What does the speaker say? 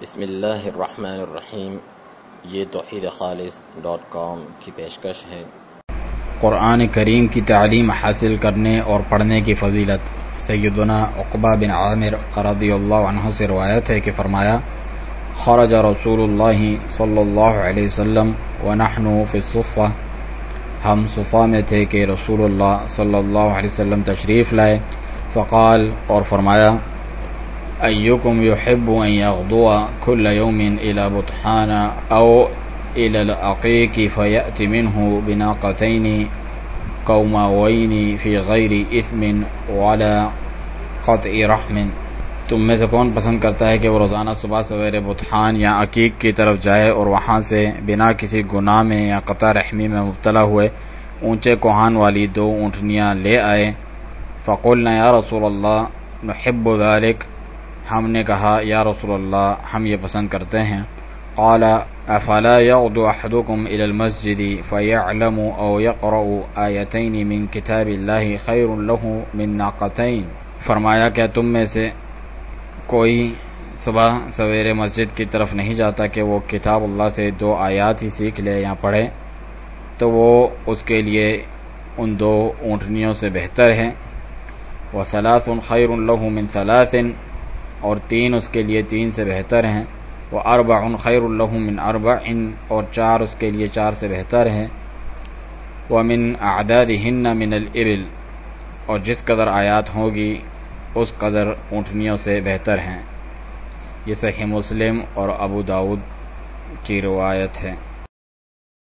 بسم اللہ الرحمن الرحیم۔ یہ توحیدخالص.com کی پیشکش ہے۔ قرآن کریم کی تعلیم حاصل کرنے اور پڑھنے کی فضیلت۔ سیدنا عقبہ بن عامر رضی اللہ عنہ سے روایت ہے کہ فرمایا، خرج رسول اللہ صلی اللہ علیہ وسلم ونحن فی الصفہ، ہم صفہ میں تھے کہ رسول اللہ صلی اللہ علیہ وسلم تشریف لائے، فقال، اور فرمایا، ایکم یحب ان یغدو کل یوم الى بطحان او الى العقیق فیأتی منہ بناقتین قوماوین فی غیر اثم ولا قطع رحم۔ تم میں سے کون پسند کرتا ہے کہ وہ روزانہ صبح سویرے بطحان یا عقیق کی طرف جائے اور وہاں سے بنا کسی گناہ میں یا قطع رحمی میں مبتلا ہوئے اونچے کوہان والی 2 اونٹنیاں لے آئے؟ فقلنا یا رسول اللہ نحب ذلک، ہم نے کہا یا رسول اللہ ہم یہ پسند کرتے ہیں۔ قال افلا یغدو احدکم الى المسجد فیعلم او یقرأ آیتین من کتاب اللہ خیر له من ناقتین، فرمایا کیا تم میں سے کوئی صبح سویرے مسجد کی طرف نہیں جاتا کہ وہ کتاب اللہ سے 2 آیات ہی سیکھ لے یا پڑھے تو وہ اس کے لیے ان 2 اونٹنیوں سے بہتر ہے۔ وثلاث خیر له من 3، اور 3 اس کے لیے 3 سے بہتر ہیں۔ واربع خیر له من 4، اور 4 اس کے لیے 4 سے بہتر ہے۔ ومن اعدادهن من الابل، اور جس قدر آیات ہوگی اس قدر اونٹنیوں سے بہتر ہیں۔ یہ صحیح مسلم اور ابو داؤد کی روایت ہے۔